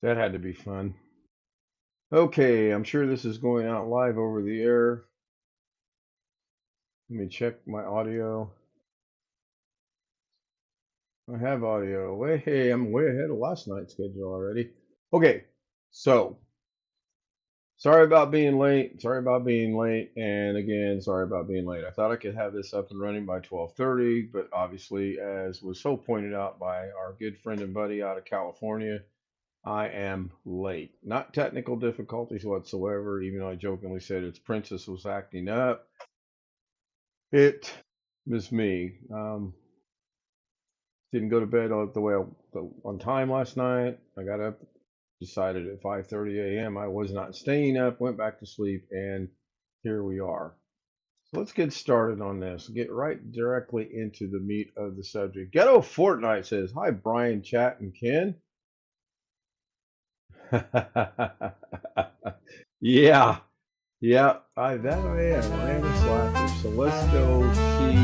That had to be fun. Okay, I'm sure this is going out live over the air. Let me check my audio. I have audio. Hey, I'm way ahead of last night's schedule already. Okay, so sorry about being late. Sorry about being late. And again, sorry about being late. I thought I could have this up and running by 12:30, but obviously, as was so pointed out by our good friend and buddy out of California, I am late. Not technical difficulties whatsoever, even though I jokingly said its princess was acting up. It was me. Didn't go to bed on time last night. I got up, decided at 5:30 a.m. I was not staying up, went back to sleep, and here we are. So let's get started on this. Get right directly into the meat of the subject. Ghetto Fortnite says, "Hi, Brian, Chat, and Ken." Yeah, yeah, I am a slacker. So let's go see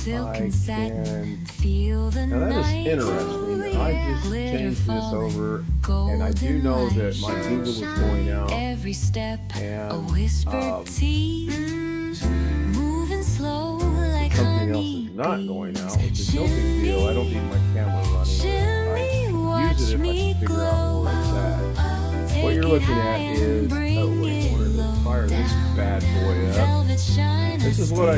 if I can. Now that is interesting. I just changed this over, and I do know that my Google is going out, and something else is not going out, which is no big deal. I don't need my camera running. I use it if I can figure out where it's at. What you're looking at is, oh wait, I wanted to fire this bad boy up. This is what I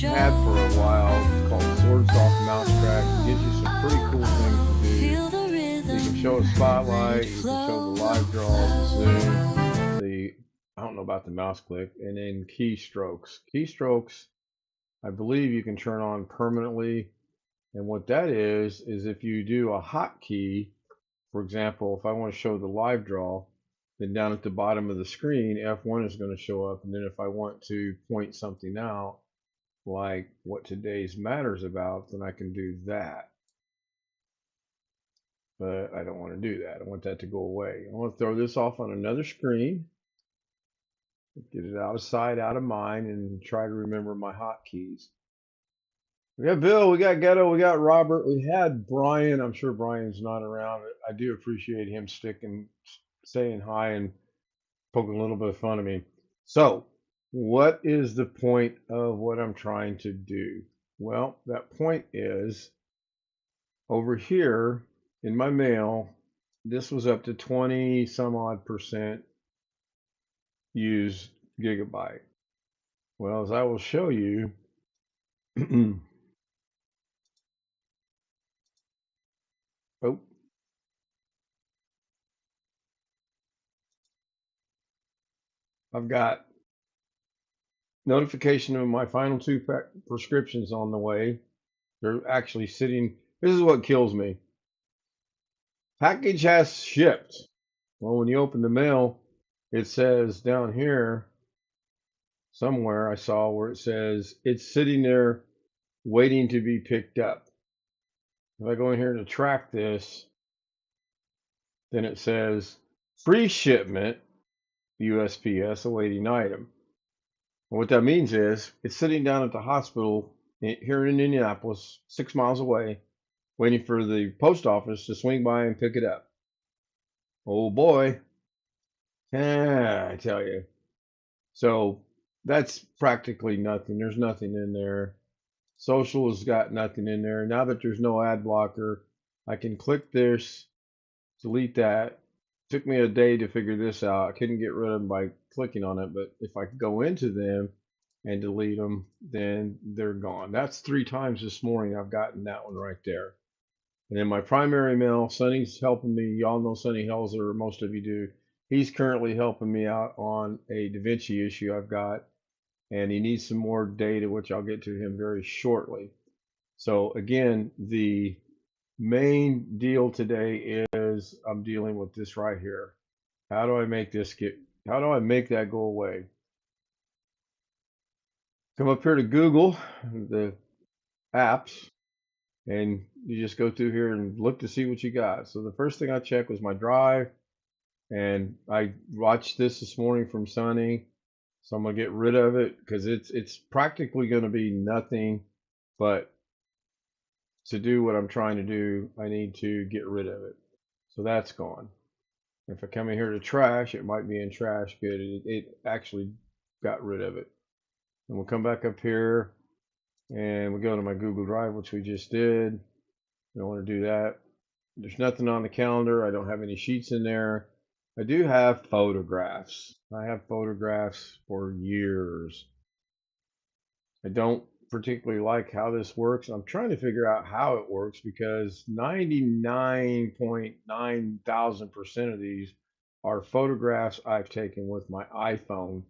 had for a while. It's called Swords Off Mousetrack. It gives you some pretty cool things to do. You can show a spotlight, you can show the live draw, zoom, I don't know about the mouse click, and then keystrokes. Keystrokes, I believe you can turn on permanently. And what that is if you do a hotkey, for example, if I want to show the live draw, then down at the bottom of the screen, F1 is going to show up. And then if I want to point something out, like what today's matter's about, then I can do that. But I don't want to do that. I want that to go away. I want to throw this off on another screen, get it out of sight, out of mind, and try to remember my hotkeys. We got Bill, we got Ghetto, we got Robert, we had Brian. I'm sure Brian's not around. I do appreciate him saying hi and poking a little bit of fun at me. So, what is the point of what I'm trying to do? Well, that point is over here in my mail, this was up to 20 some odd percent used gigabyte. Well, as I will show you, oh, I've got notification of my final two prescriptions on the way. They're actually sitting. This is what kills me. Package has shipped. Well, when you open the mail, it says down here somewhere I saw where it says it's sitting there waiting to be picked up. If I go in here to track this, then it says free shipment, USPS awaiting item. And what that means is it's sitting down at the hospital here in Indianapolis, 6 miles away, waiting for the post office to swing by and pick it up. Oh boy, I tell you. So that's practically nothing. There's nothing in there. Social has got nothing in there. Now that there's no ad blocker, I can click this, delete that. Took me a day to figure this out. I couldn't get rid of them by clicking on it, but if I go into them and delete them, then they're gone. That's 3 times this morning I've gotten that one right there. And then my primary mail, Sonny's helping me. Y'all know Sonny Helzer, most of you do. He's currently helping me out on a Davinci issue I've got, and he needs some more data, which I'll get to him very shortly. So again, the main deal today is I'm dealing with this right here. How do I make that go away? Come up here to Google, the apps, and you just go through here and look to see what you got. So the first thing I checked was my drive, and I watched this morning from Sonny. So I'm gonna get rid of it because it's practically gonna be nothing, but to do what I'm trying to do, I need to get rid of it. So that's gone. If I come in here to trash, it might be in trash. Good. It actually got rid of it. And we'll come back up here and we'll go to my Google Drive, which we just did. I don't want to do that. There's nothing on the calendar. I don't have any sheets in there. I do have photographs. I have photographs for years. I don't particularly like how this works. I'm trying to figure out how it works because 99.9,000% of these are photographs I've taken with my iPhone,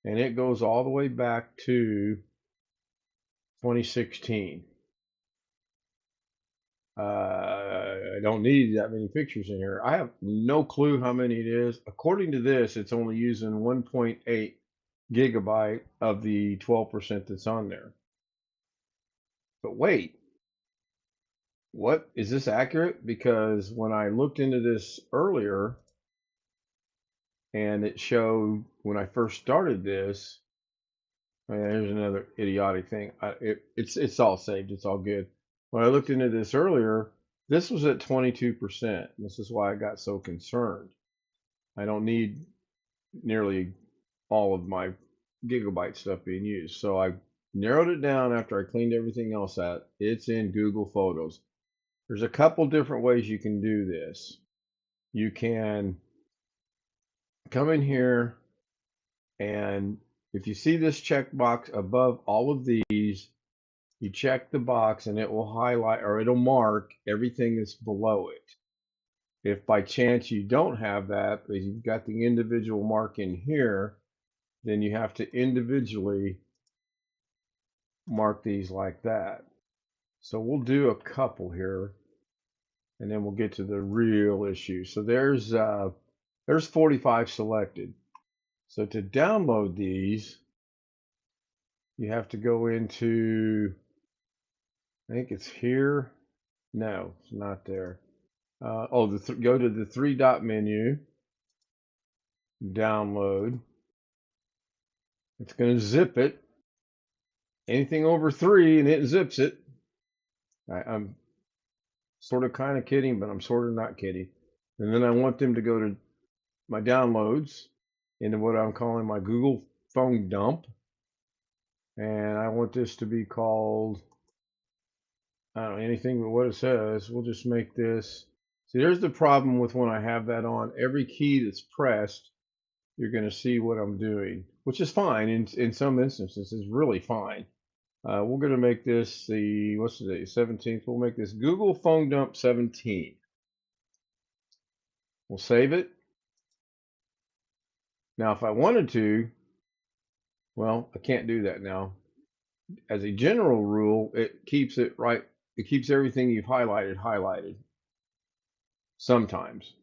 and it goes all the way back to 2016. I don't need that many pictures in here. I have no clue how many it is. According to this, it's only using 1.8 gigabyte of the 12% that's on there. But wait, what is this accurate? Because when I looked into this earlier and it showed when I first started this, here's another idiotic thing. It's all saved. It's all good. When I looked into this earlier, this was at 22%. This is why I got so concerned. I don't need nearly all of my gigabyte stuff being used. So I narrowed it down after I cleaned everything else out. It's in Google Photos. There's a couple different ways you can do this. You can come in here and if you see this checkbox above all of these, you check the box and it will highlight or it'll mark everything that's below it. If by chance you don't have that, but you've got the individual mark in here, then you have to individually mark these like that. So we'll do a couple here and then we'll get to the real issue. So there's 45 selected. So to download these, you have to go into, I think it's here. No, it's not there. Go to the three dot menu, download. It's going to zip it. Anything over 3 and it zips it. I'm sort of kind of kidding, but I'm sort of not kidding. And then I want them to go to my downloads into what I'm calling my Google phone dump. And I want this to be called, I don't know, anything but what it says. We'll just make this. See, there's the problem with when I have that on. Every key that's pressed, you're going to see what I'm doing, which is fine. In some instances, is really fine. We're going to make this the, what's today, 17th. We'll make this Google phone dump 17. We'll save it. Now, if I wanted to, well, I can't do that now. As a general rule, it keeps it right. It keeps everything you've highlighted sometimes.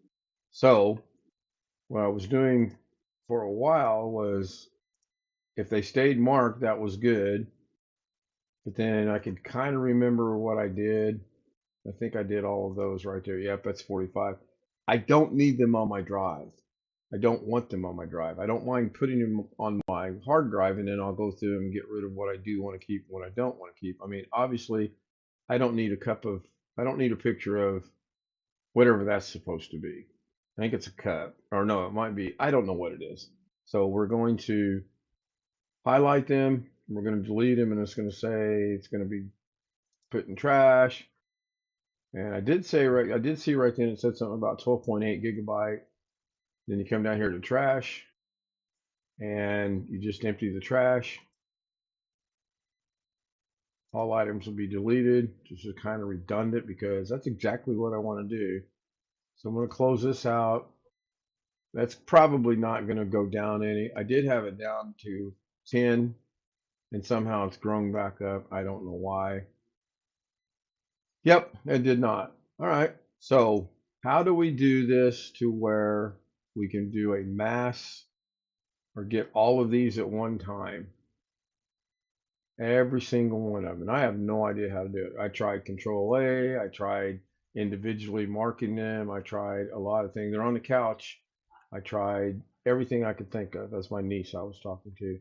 So what I was doing for a while was if they stayed marked, that was good. But then I could kind of remember what I did. I think I did all of those right there. Yep, that's 45. I don't need them on my drive. I don't want them on my drive. I don't mind putting them on my hard drive and then I'll go through and get rid of what I do want to keep and what I don't want to keep. I mean, obviously, I don't need I don't need a picture of whatever that's supposed to be. I think it's a cup, or no, it might be, I don't know what it is. So we're going to highlight them. We're going to delete them and it's going to say it's going to be put in trash. And I did see right then it said something about 12.8 gigabyte. Then you come down here to trash and you just empty the trash. All items will be deleted, just to kind of redundant because that's exactly what I want to do. So I'm going to close this out. That's probably not going to go down any. I did have it down to 10 and somehow it's grown back up. I don't know why. Yep, it did not. All right. So how do we do this to where we can do a mass or get all of these at one time? Every single one of them. And I have no idea how to do it. I tried Control A. I tried individually marking them. I tried a lot of things. They're on the couch. I tried everything I could think of. That's my niece I was talking to.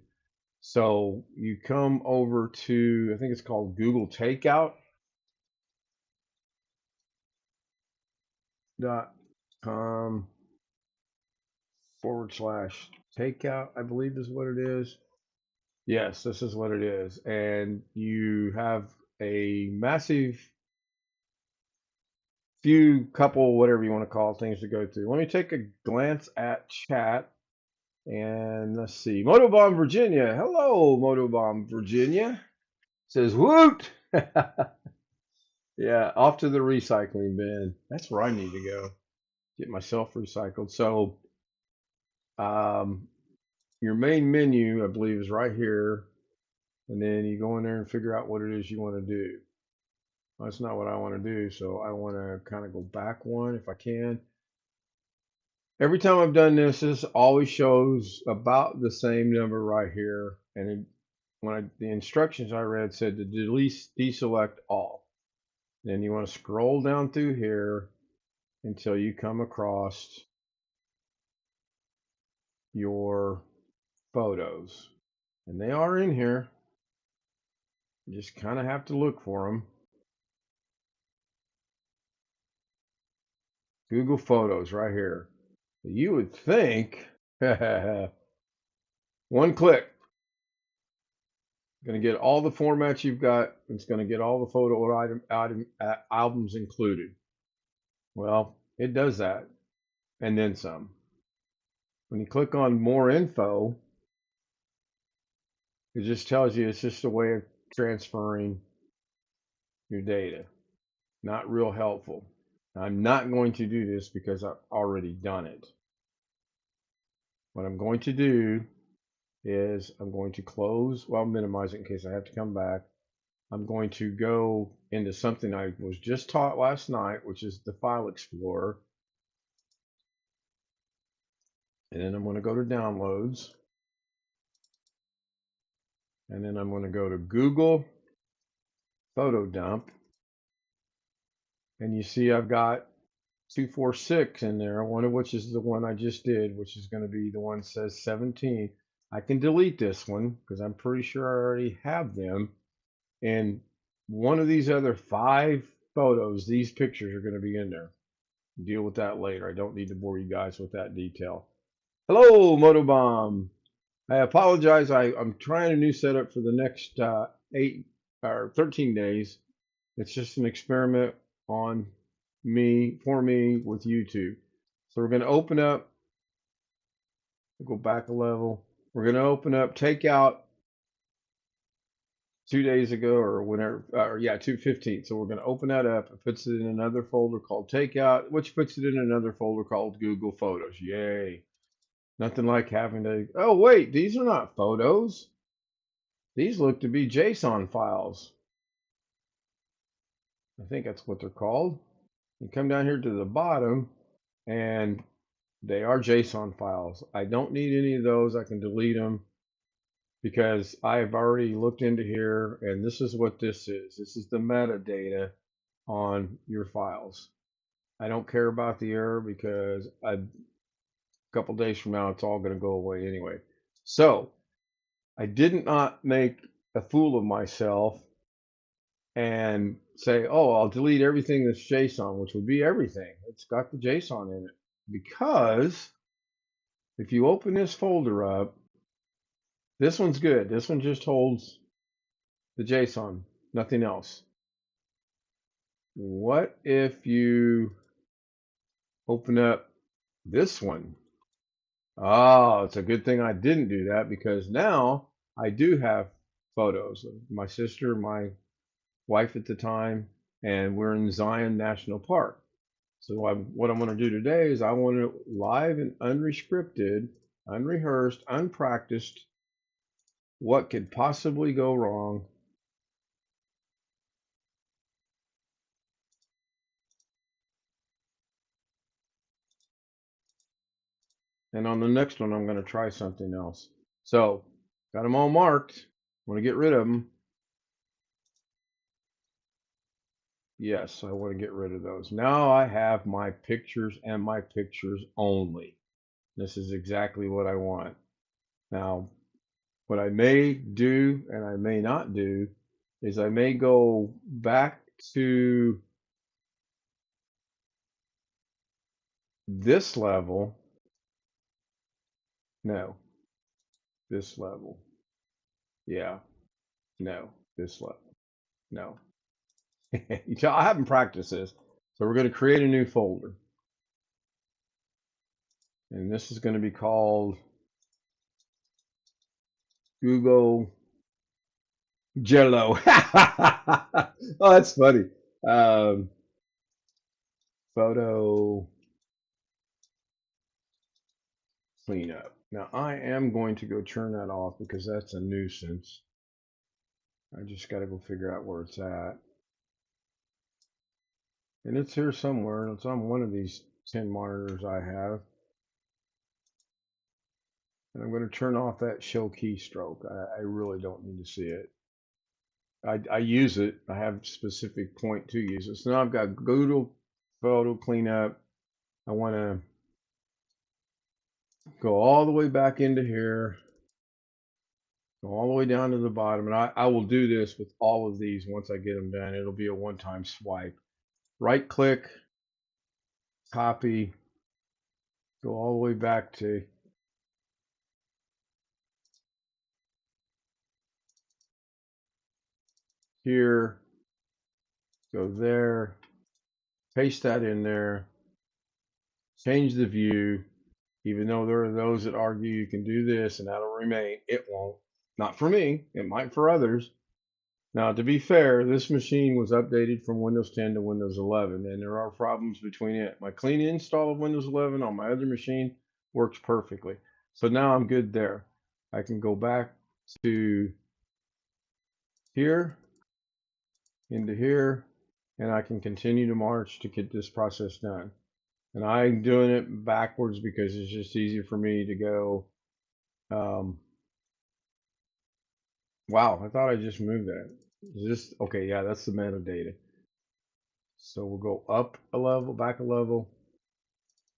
So you come over to, I think it's called Google Takeout. forward / takeout, I believe is what it is. Yes, this is what it is. And you have a massive few couple, whatever you want to call things to go through. Let me take a glance at chat and let's see. Motobomb Virginia. Hello, Motobomb Virginia. Says woot. Yeah, off to the recycling bin. That's where I need to go. Get myself recycled. So, um, your main menu, I believe, is right here. And then you go in there and figure out what it is you want to do. Well, that's not what I want to do. So I want to kind of go back one if I can. Every time I've done this, this always shows about the same number right here. And the instructions I read said to delete, deselect all. Then you want to scroll down through here until you come across your photos. And they are in here. You just kind of have to look for them. Google Photos right here. You would think one click, going to get all the formats you've got. It's going to get all the photo albums included. Well, it does that and then some. When you click on more info, it just tells you it's just a way of transferring your data. Not real helpful. I'm not going to do this because I've already done it. What I'm going to do is I'm going to close, well, minimize it in case I have to come back. I'm going to go into something I was just taught last night, which is the File Explorer. And then I'm going to go to Downloads. And then I'm going to go to Google Photo Dump. And you see I've got 246 in there, one of which is the one I just did, which is going to be the one that says 17. I can delete this one because I'm pretty sure I already have them. And one of these other 5 photos, these pictures are going to be in there. Deal with that later. I don't need to bore you guys with that detail. Hello, Motobomb. I apologize. I'm trying a new setup for the next 8 or 13 days. It's just an experiment on for me with YouTube. So we're going to open up, go back a level. We're going to open up Takeout 2 days ago or whenever, or yeah, 2/15. So we're going to open that up. It puts it in another folder called Takeout, which puts it in another folder called Google Photos. Yay. Nothing like having to, oh, wait, these are not photos. These look to be JSON files. I think that's what they're called. You come down here to the bottom and they are JSON files. I don't need any of those. I can delete them because I've already looked into here and this is what this is. This is the metadata on your files. I don't care about the error because a couple days from now it's all going to go away anyway. So I did not make a fool of myself and say, oh, I'll delete everything that's JSON, which would be everything. It's got the JSON in it. Because if you open this folder up, this one's good. This one just holds the JSON, nothing else. What if you open up this one? Oh, it's a good thing I didn't do that because now I do have photos of my sister, my wife at the time, and we're in Zion National Park. So what I'm going to do today is I want to live and unscripted, unrehearsed, unpracticed, what could possibly go wrong. And on the next one, I'm going to try something else. So got them all marked. Want to get rid of them. Yes, I want to get rid of those. Now I have my pictures and my pictures only. This is exactly what I want. Now, what I may do and I may not do is I may go back to this level, no, this level, yeah, no, this level, no. You tell, I haven't practiced this. So we're going to create a new folder. And this is going to be called Google Jello. Oh, that's funny. Um, Photo cleanup. Now I am going to go turn that off because that's a nuisance. I just got to go figure out where it's at. And it's here somewhere. It's on one of these 10 monitors I have. And I'm going to turn off that show keystroke. I really don't need to see it. I use it. I have a specific point to use it. So now I've got Google Photo Cleanup. I want to go all the way back into here, go all the way down to the bottom. And I will do this with all of these once I get them done. It'll be a one-time swipe. Right click, copy, go all the way back to here, go there, paste that in there, change the view. Even though there are those that argue you can do this and that'll remain, it won't. Not for me, it might for others. Now, to be fair, this machine was updated from Windows 10 to Windows 11, and there are problems between it. My clean install of Windows 11 on my other machine works perfectly. So now I'm good there. I can go back to here, into here, and I can continue to march to get this process done. And I'm doing it backwards because it's just easier for me to go. Wow, I thought I just moved that. Is this okay? Yeah, that's the metadata. So we'll go up a level, back a level,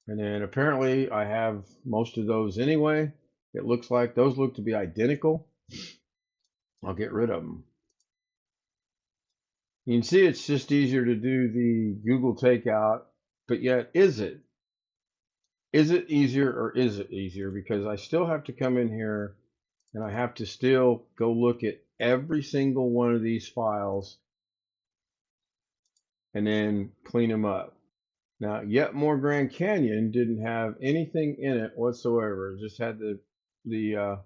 and then apparently I have most of those anyway. It looks like those look to be identical. I'll get rid of them. You can see it's just easier to do the Google takeout, but yet is it? Is it easier or is it easier? Because I still have to come in here and I have to still go look at every single one of these files and then clean them up. Now, Yet More Grand Canyon didn't have anything in it whatsoever. It just had the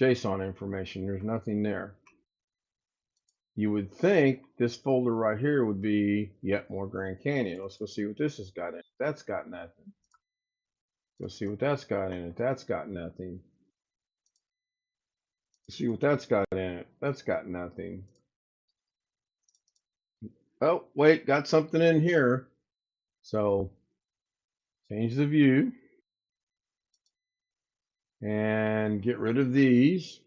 JSON information. There's nothing there. You would think this folder right here would be Yet More Grand Canyon. Let's go see what this has got in it. That's got nothing. Go see what that's got in it. That's got nothing. See what that's got in it. That's got nothing. Oh, wait, got something in here. So change the view and get rid of these.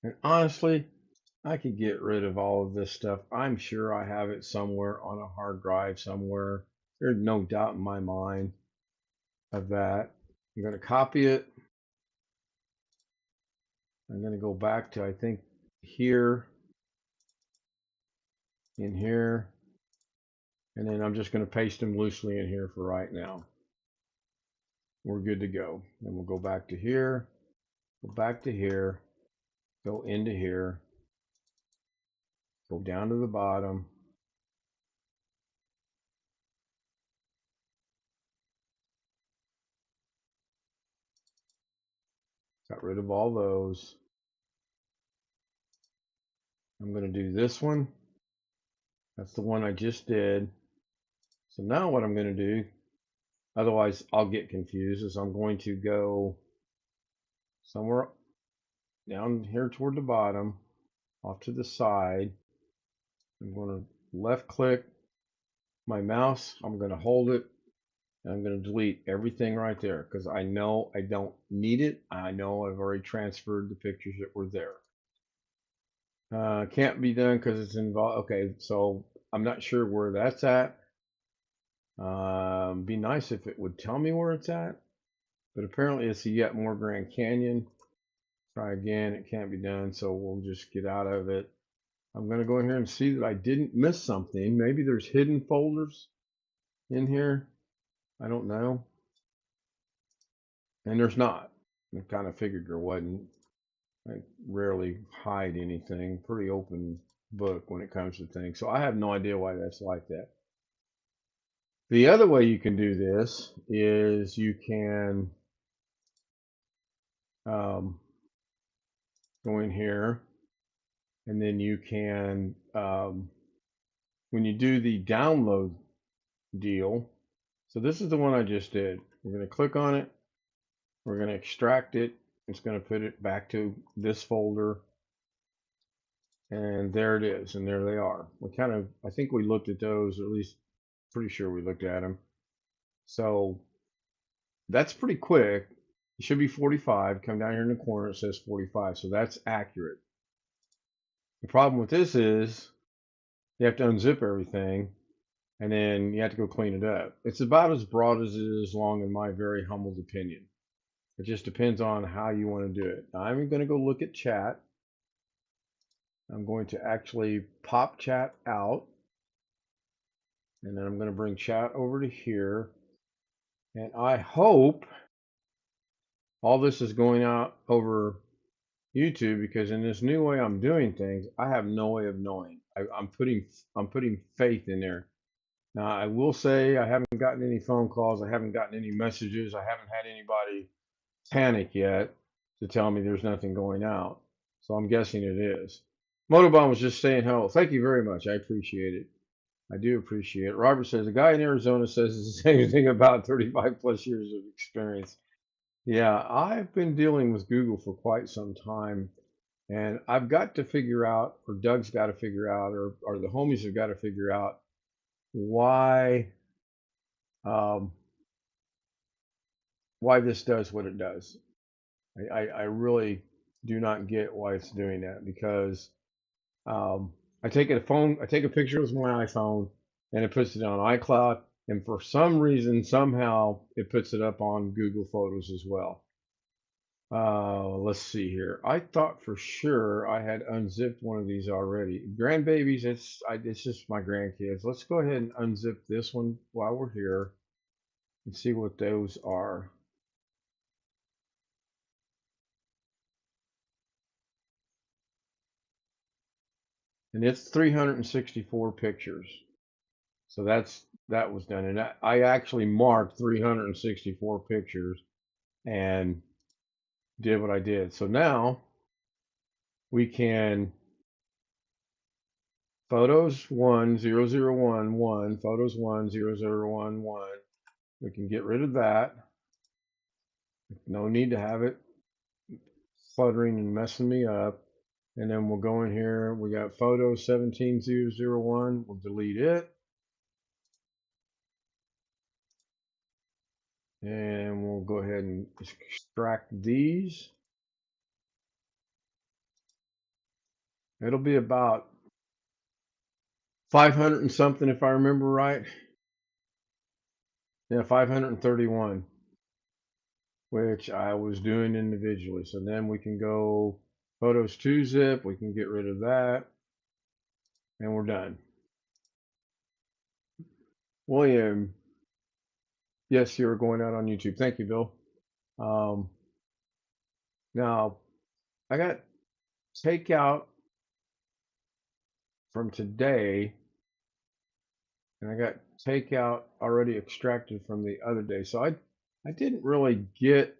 And honestly, I could get rid of all of this stuff. I'm sure I have it somewhere on a hard drive somewhere. There's no doubt in my mind of that. I'm going to copy it. I'm going to go back to, I think, here, in here, and then I'm just going to paste them loosely in here for right now. We're good to go. Then we'll go back to here, go back to here, go into here, go down to the bottom. Got rid of all those. I'm going to do this one. That's the one I just did. So now what I'm going to do, otherwise I'll get confused, is I'm going to go somewhere down here toward the bottom, off to the side. I'm going to left click my mouse. I'm going to hold it. And I'm going to delete everything right there because I know I don't need it. I know I've already transferred the pictures that were there. Can't be done because it's involved. Okay, so I'm not sure where that's at. Be nice if it would tell me where it's at, but apparently it's a Yet More Grand Canyon. Try again, it can't be done, so we'll just get out of it. I'm going to go in here and see that I didn't miss something. Maybe there's hidden folders in here. I don't know. And there's not. I kind of figured there wasn't. I rarely hide anything. Pretty open book when it comes to things. So I have no idea why that's like that. The other way you can do this is you can go in here and then you can, when you do the download deal, so this is the one I just did. We're going to click on it. We're going to extract it. It's going to put it back to this folder. And there it is. And there they are. I think we looked at those, or at least pretty sure we looked at them. So that's pretty quick. It should be 45. Come down here in the corner, it says 45. So that's accurate. The problem with this is you have to unzip everything and then you have to go clean it up. It's about as broad as it is long, in my very humble opinion. It just depends on how you want to do it. Now, I'm going to go look at chat. I'm going to actually pop chat out. And then I'm going to bring chat over to here. And I hope all this is going out over YouTube, because in this new way I'm doing things, I have no way of knowing. I'm putting faith in there. Now, I will say I haven't gotten any phone calls. I haven't gotten any messages. I haven't had anybody panic yet to tell me there's nothing going out. So I'm guessing it is. Motobomb was just saying hello. Thank you very much. I appreciate it. I do appreciate it. Robert says, a guy in Arizona says the same thing about 35 plus years of experience. Yeah, I've been dealing with Google for quite some time. And I've got to figure out, or Doug's got to figure out, or the homies have got to figure out why um, why this does what it does. I really do not get why it's doing that, because I take a picture with my iPhone, and it puts it on iCloud, and for some reason, somehow, it puts it up on Google Photos as well. Let's see here. I thought for sure I had unzipped one of these already. Grandbabies, it's just my grandkids. Let's go ahead and unzip this one while we're here and see what those are. And it's 364 pictures. So that was done. And I actually marked 364 pictures and did what I did. So now we can photos 10011, photos 10011. We can get rid of that. No need to have it fluttering and messing me up. And then we'll go in here. We got photos 17001. We'll delete it. And we'll go ahead and extract these. It'll be about 500 and something if I remember right. Yeah, 531, which I was doing individually. So then we can go photos 2-zip. We can get rid of that. And we're done. William, yes, you're going out on YouTube. Thank you, Bill. Now, I got takeout from today, and I got takeout already extracted from the other day. So I didn't really get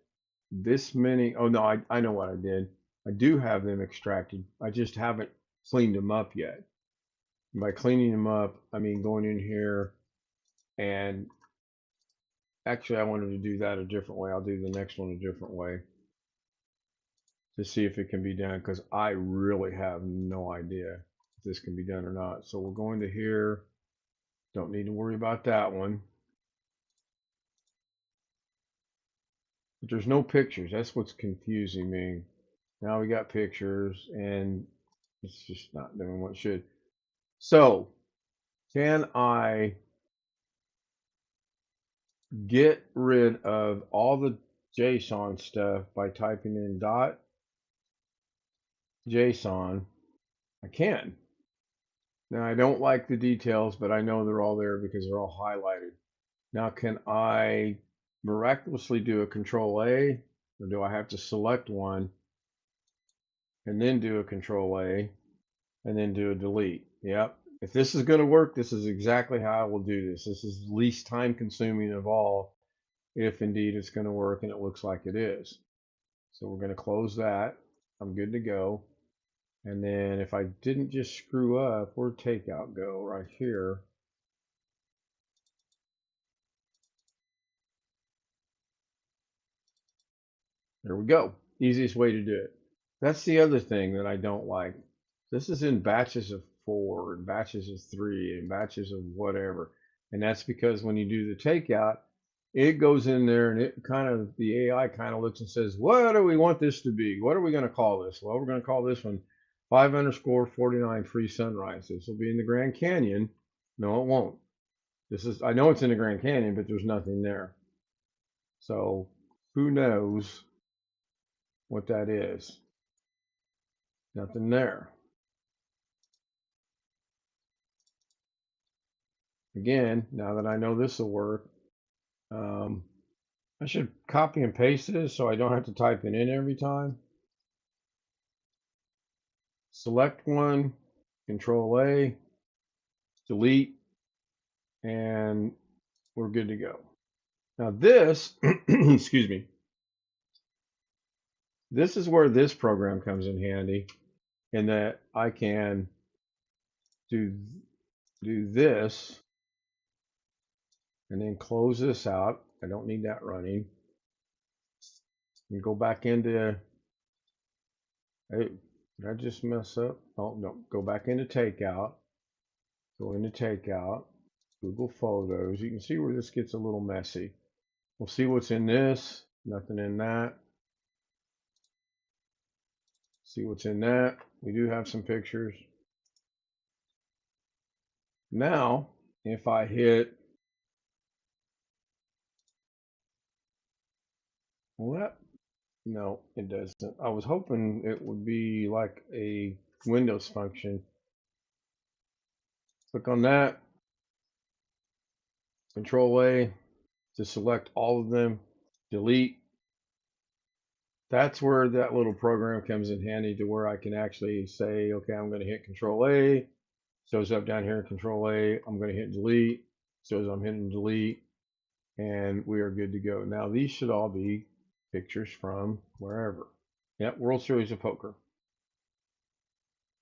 this many. Oh, no, I know what I did. I do have them extracted. I just haven't cleaned them up yet. And by cleaning them up, I mean going in here and actually I wanted to do that a different way. I'll do the next one a different way to see if it can be done, because I really have no idea if this can be done or not. So we're going to here. Don't need to worry about that one. But there's no pictures. That's what's confusing me. Now we got pictures, and it's just not doing what it should. So, can I get rid of all the JSON stuff by typing in .json? I can. Now I don't like the details, but I know they're all there because they're all highlighted. Now can I miraculously do a control A, or do I have to select one and then do a control A and then do a delete? Yep. If this is going to work, this is exactly how I will do this. This is the least time consuming of all, if indeed it's going to work, and it looks like it is. So we're going to close that. I'm good to go. And then if I didn't just screw up, where'd takeout go? Right here. There we go. Easiest way to do it. That's the other thing that I don't like. This is in batches of 4 and batches of 3 and batches of whatever. And that's because when you do the takeout, it goes in there and it kind of, the AI kind of looks and says, what do we want this to be? What are we going to call this? Well, we're going to call this one 5_49 free sunrise. This will be in the Grand Canyon. No, it won't. This is, I know it's in the Grand Canyon, but there's nothing there. So who knows what that is? Nothing there. Again, now that I know this will work, I should copy and paste this so I don't have to type it in every time. Select one, Control A, delete, and we're good to go. Now this, excuse me, this is where this program comes in handy, in that I can do this and then close this out. I don't need that running. And go back into, hey, did I just mess up? Oh, no, go back into takeout. Go into takeout, Google Photos. You can see where this gets a little messy. We'll see what's in this. Nothing in that. See what's in that. We do have some pictures. Now, if I hit, what? No, it doesn't. I was hoping it would be like a Windows function. Click on that. Control A to select all of them. Delete. That's where that little program comes in handy, to where I can actually say, okay, I'm going to hit Control A. Shows up down here, Control A. I'm going to hit delete. Shows I'm hitting delete, and we are good to go. Now these should all be pictures from wherever. Yep, World Series of Poker.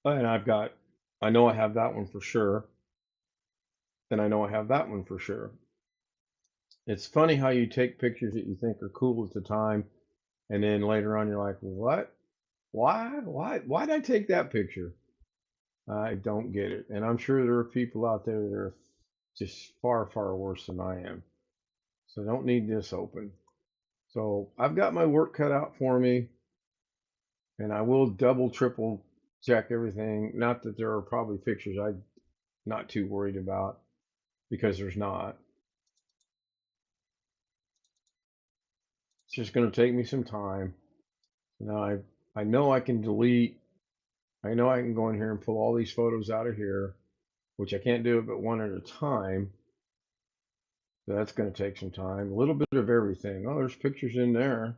And I know I have that one for sure. And I know I have that one for sure. It's funny how you take pictures that you think are cool at the time, and then later on you're like, what? Why did I take that picture? I don't get it. And I'm sure there are people out there that are just far, far worse than I am. So don't need this open. So I've got my work cut out for me, and I will double, triple check everything. Not that there are probably pictures I'm not too worried about, because there's not. It's just going to take me some time. Now I know I can delete. I know I can go in here and pull all these photos out of here, which I can't do it but one at a time. So that's going to take some time. A little bit of everything. Oh, there's pictures in there.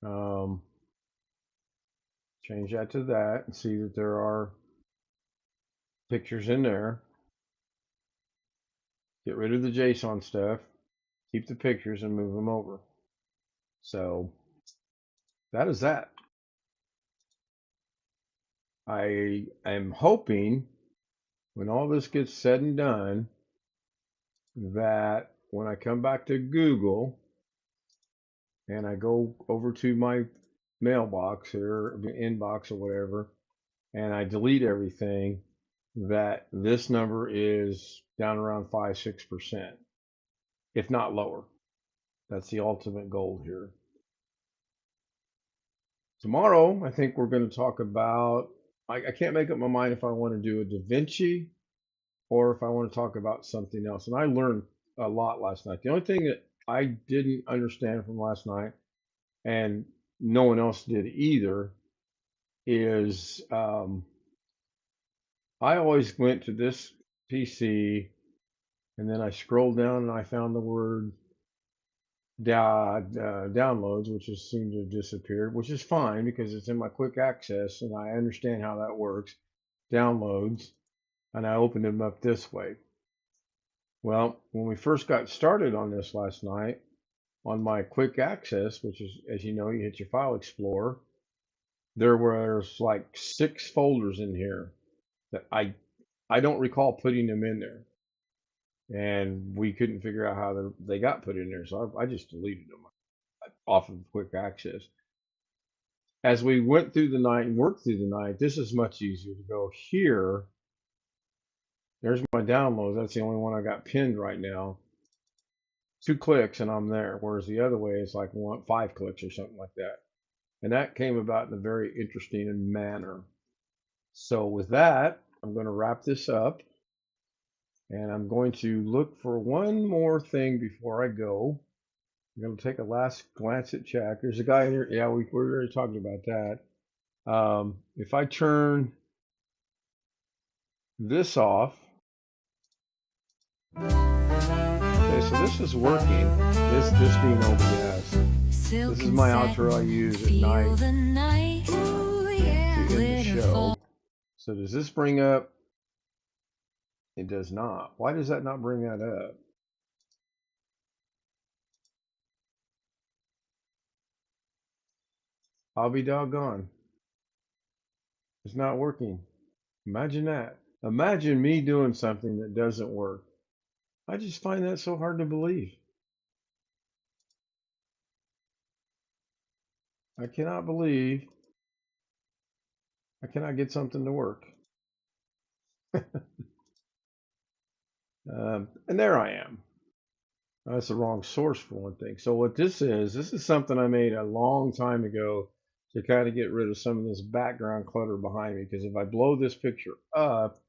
Um, change that to that and see that there are pictures in there. Get rid of the JSON stuff. Keep the pictures and move them over. So that is that. I am hoping when all this gets said and done, that when I come back to Google and I go over to my mailbox or inbox or whatever, and I delete everything, that this number is down around 5-6%, if not lower. That's the ultimate goal here. Tomorrow, I think we're going to talk about, I can't make up my mind if I want to do a Davinci or if I want to talk about something else. And I learned a lot last night. The only thing that I didn't understand from last night, and no one else did either, is I always went to this PC and then I scrolled down and I found the word downloads, which just seemed to have disappeared, which is fine because it's in my quick access and I understand how that works. Downloads, and I opened them up this way. Well, when we first got started on this last night, on my quick access, which is, as you know, you hit your file explorer, there was like 6 folders in here that I don't recall putting them in there, and we couldn't figure out how they got put in there, so I just deleted them off of quick access. As we went through the night and worked through the night, this is much easier to go here. There's my downloads. That's the only one I got pinned right now. 2 clicks and I'm there. Whereas the other way is like 5 clicks or something like that. And that came about in a very interesting manner. So with that, I'm going to wrap this up. And I'm going to look for one more thing before I go. I'm going to take a last glance at chat. There's a guy in here. Yeah, we're already talking about that. If I turn this off, okay, so this is working. This being OBS. This is my outro I use at night to end the show. So does this bring up? It does not. Why does that not bring that up? I'll be doggone. It's not working. Imagine that. Imagine me doing something that doesn't work. I just find that so hard to believe. I cannot believe I cannot get something to work. And there I am. That's the wrong source for one thing. So what this is something I made a long time ago to kind of get rid of some of this background clutter behind me. Because if I blow this picture up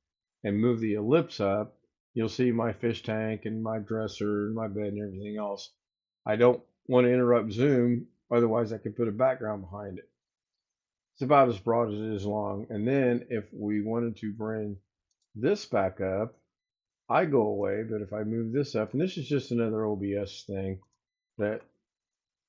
and move the ellipse up, you'll see my fish tank and my dresser and my bed and everything else. I don't want to interrupt Zoom, otherwise I could put a background behind it. It's about as broad as it is long. And then if we wanted to bring this back up, I go away, but if I move this up, and this is just another OBS thing that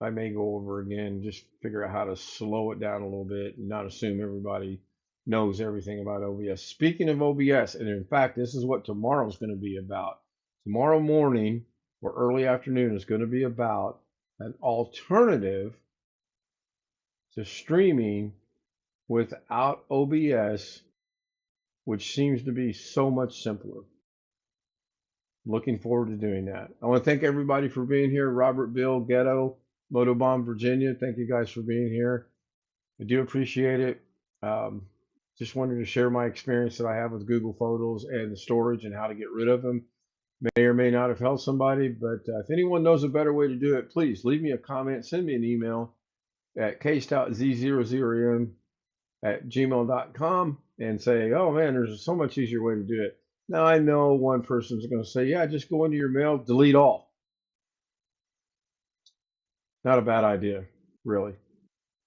I may go over again, just figure out how to slow it down a little bit and not assume everybody knows everything about OBS. Speaking of OBS, and in fact, this is what tomorrow's going to be about. Tomorrow morning or early afternoon is going to be about an alternative to streaming without OBS, which seems to be so much simpler. Looking forward to doing that. I want to thank everybody for being here. Robert, Bill, Ghetto, Motobomb, Virginia. Thank you guys for being here. I do appreciate it. Just wanted to share my experience that I have with Google Photos and the storage and how to get rid of them. May or may not have helped somebody, but if anyone knows a better way to do it, please leave me a comment, send me an email at k.z0zerm@gmail.com and say, oh man, there's so much easier way to do it. Now I know one person's going to say, yeah, just go into your mail, delete all. Not a bad idea, really.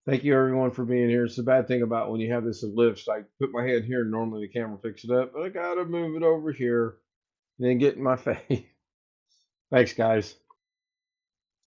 Thank you everyone for being here. It's the bad thing about when you have this ellipse. I put my hand here and normally the camera picks it up, but I got to move it over here and then get in my face. Thanks, guys.